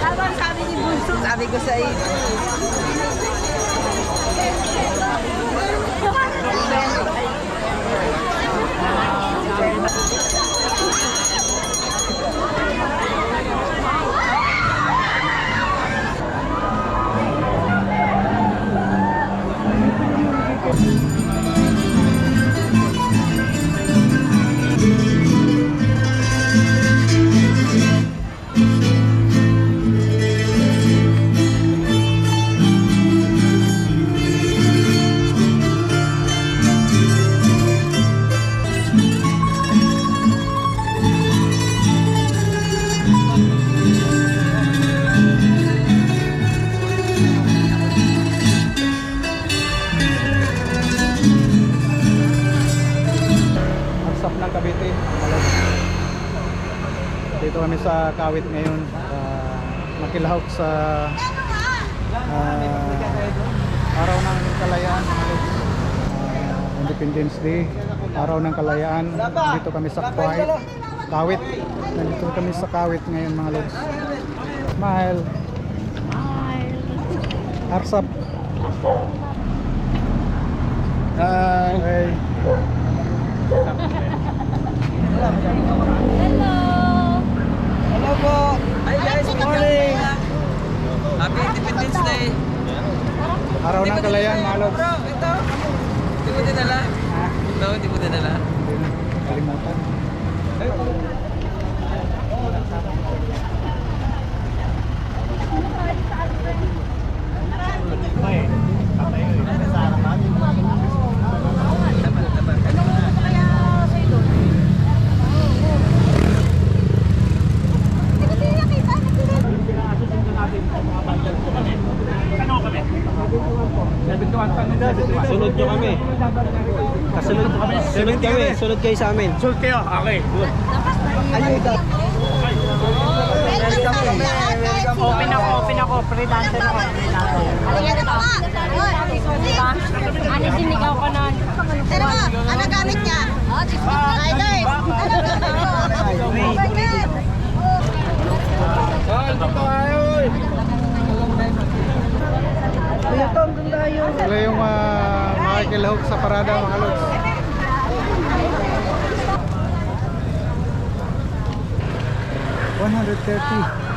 Habang sabi ni Bunso, sabi ko sa iyo. Ng Cavite. Dito kami sa Kawit ngayon, nakilahok sa araw ng kalayaan, Independence Day, araw ng kalayaan. Dito kami sa Kawit. Nandito kami sa Kawit ngayon mga lods. Smile. Arsap. Hi. Hello! Hello po! Hi guys, good morning! Happy Independence Day! Araw ng kalayaan mga lods. Bro, ito! Hindi mo dinala? Ha? Ito, hindi mo dinala? Hindi na. Kalimutan. Sunod nyo kami. Sunod kayo sa amin. Sunod kayo? Okay. Open ako. Pre-dancer ako. Diba? Ano sinigaw ko nun? Pero ano gamit niya? Riders! Wala yung makikilahok sa parada mga lods. $130.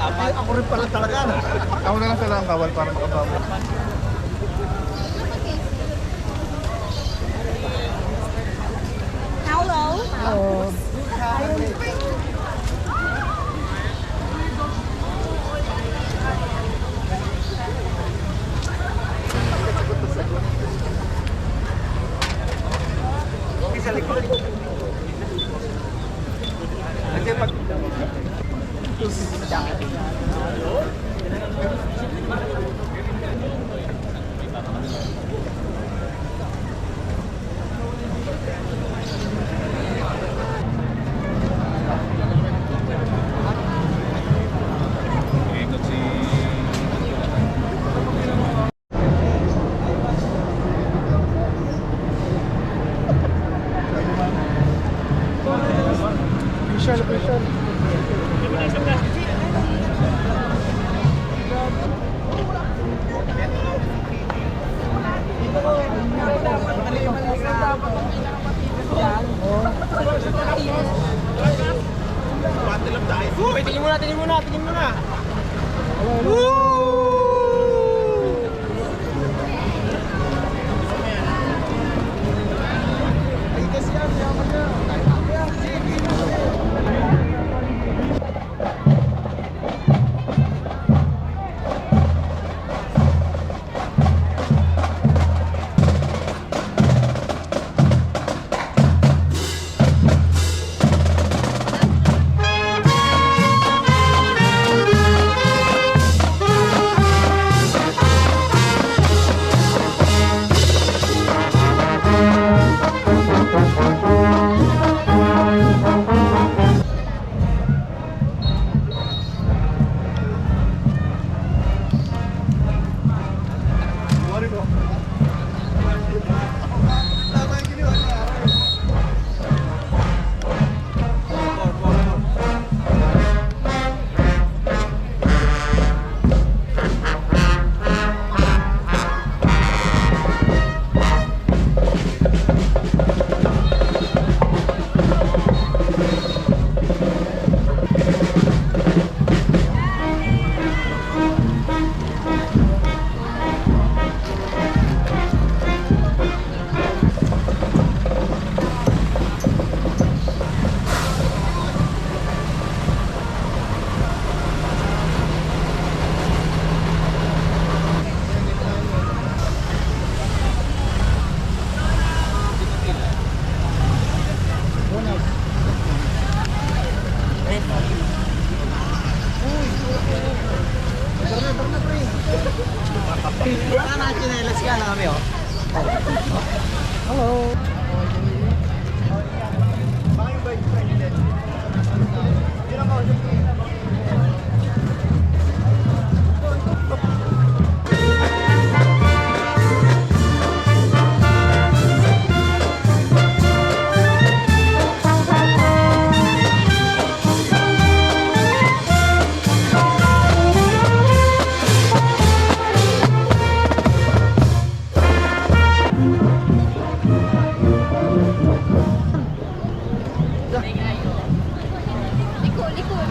Ako rin pala talaga. Ako na lang talagang kawal para makabawa. Hello. Official. Uy, tingin muna. Hello.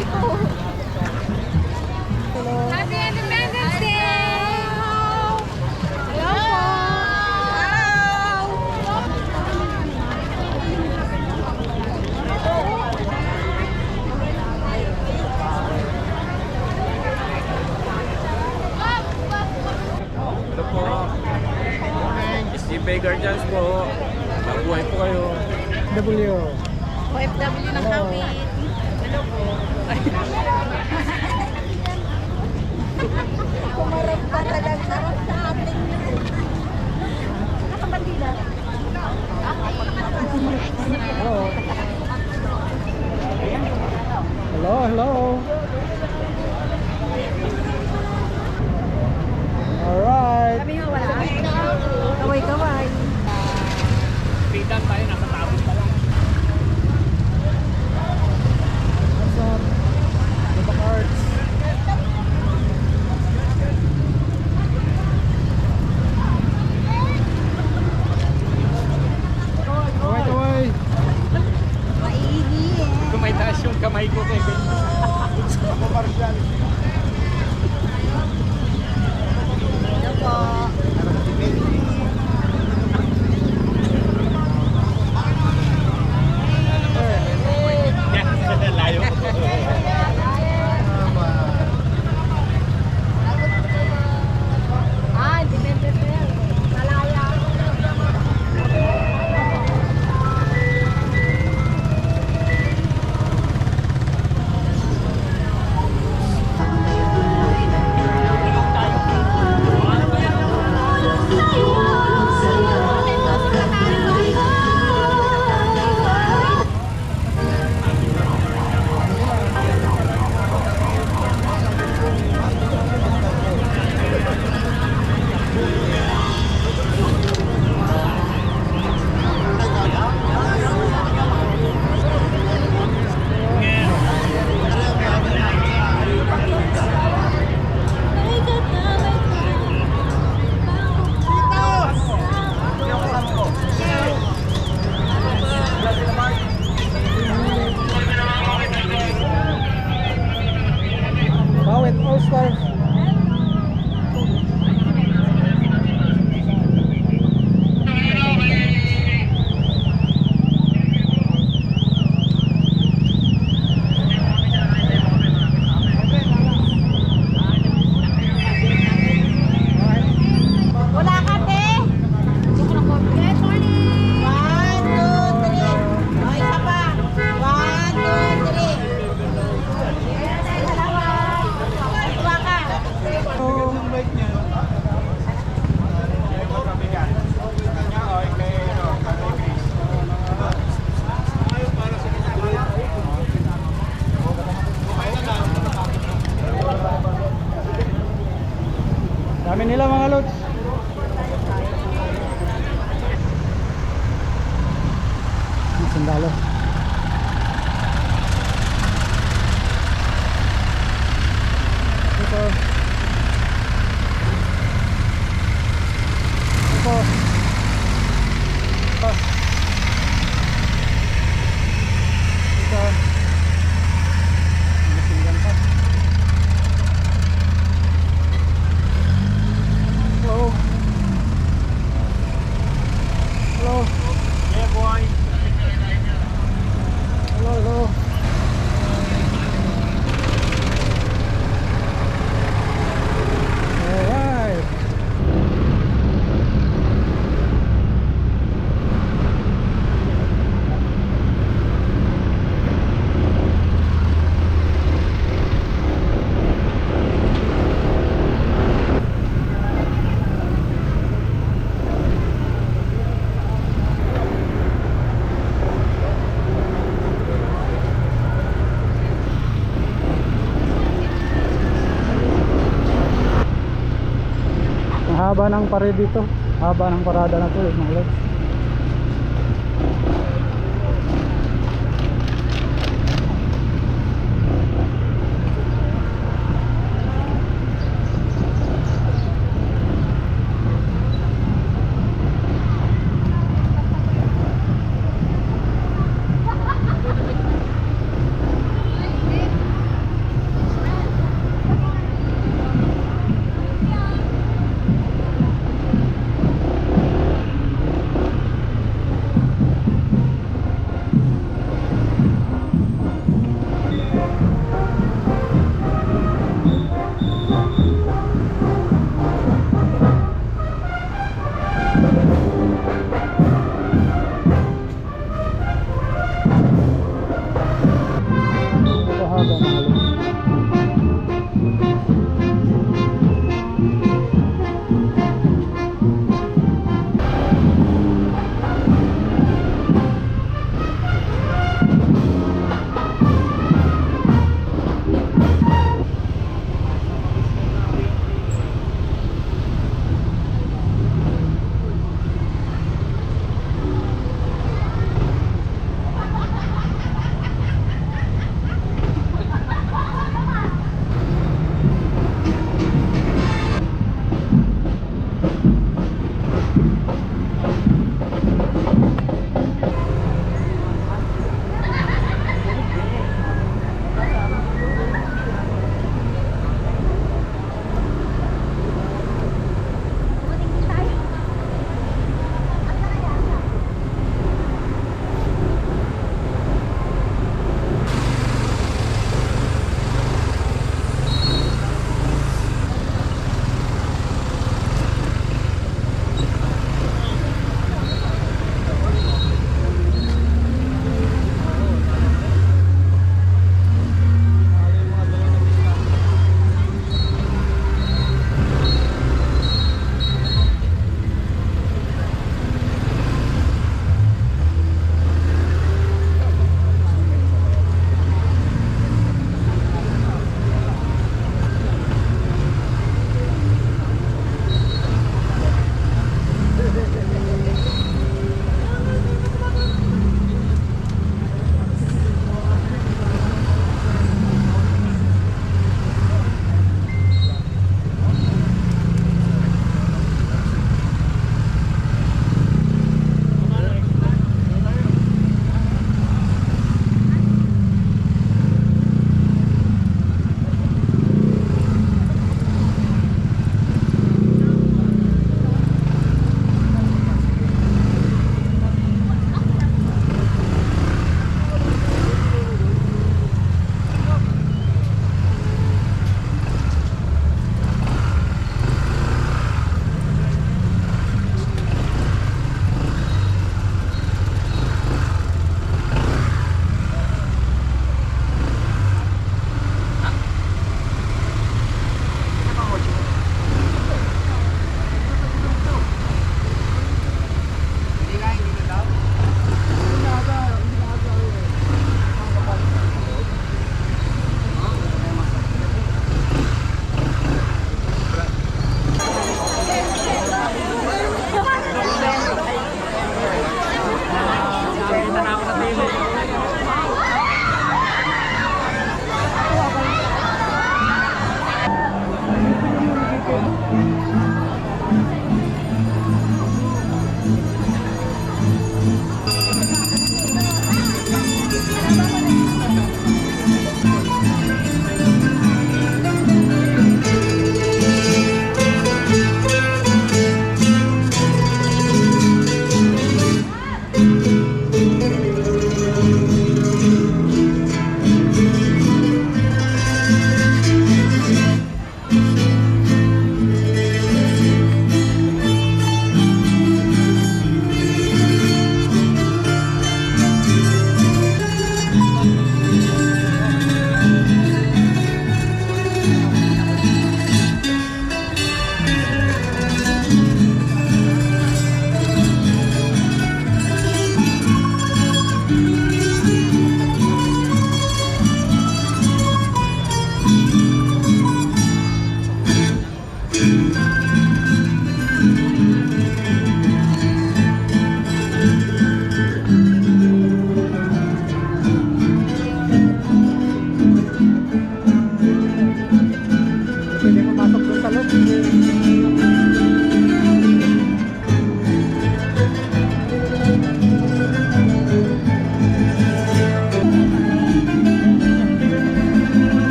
Liko. Happy Independence Day! Hello Ito po. Steve Baker Jans po. Mabuhay po kayo. W. OFW ng Kawit. Hello po. Kumarap ka talagang sarap sa atin. Nakabandila. Hello. Alright. Kami nga wala. Kaway. Pitan tayo, nasa tapos pa lang. What's up? Diba cards? Kaway. Maigi eh. Kung may taas yung kamay ko kay Ah, depende pa yan. Malaya. Kawit All-Star. Wala ka, te. Good morning. 1, 2, 3. O, isa pa. 1, 2, 3. Dalawa ka. Dami nila mga lods. Ang sandalo. Ito. Ito. Ito. Ito. Ang singgan pa. Hello. Hello. Yeah, boy. Hello, hello. Alright. Ang haba ng pared dito. Haba ng parada na to, mga lods. Ito haba mga lods.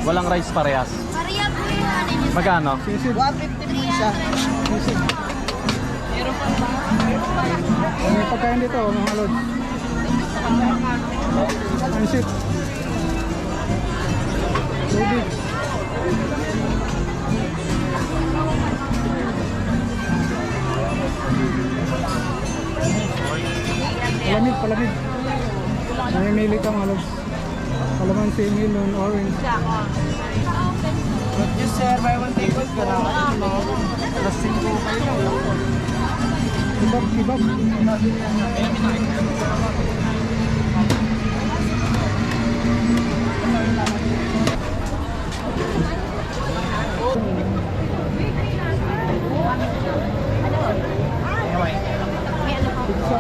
Walang rice parehas. Maria po yung ano niya. Magkano? Sisig. 150 po isa. Sisig. May pagkain dito mga lods. Pansit. Tubig. Palamig, palamig. Namimili ka mga lods. Kalamansi, melon, orange. Yes sir, buy one take one ka lang. Alas 5 kayo lang. Kibab, kibab. Pizza.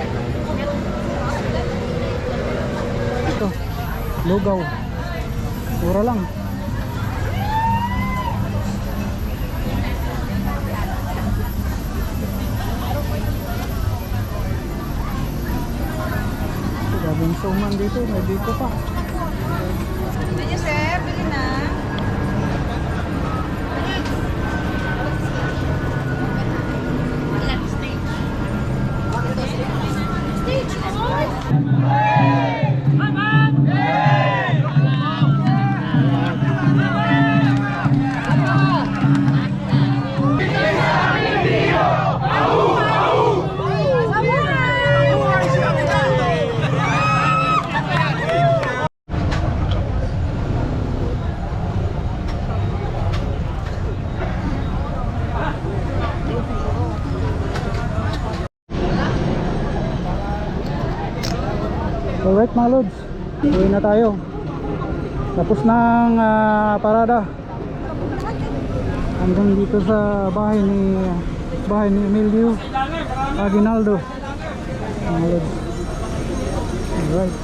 Ito, lugaw. Mura lang. Gabing suman dito, may dito pa. Medyo sir, bili na. Alright mga lods, uwi na tayo. Tapos ng parada. Hanggang dito sa bahay ni Emilio Aguinaldo mga lods. Alright.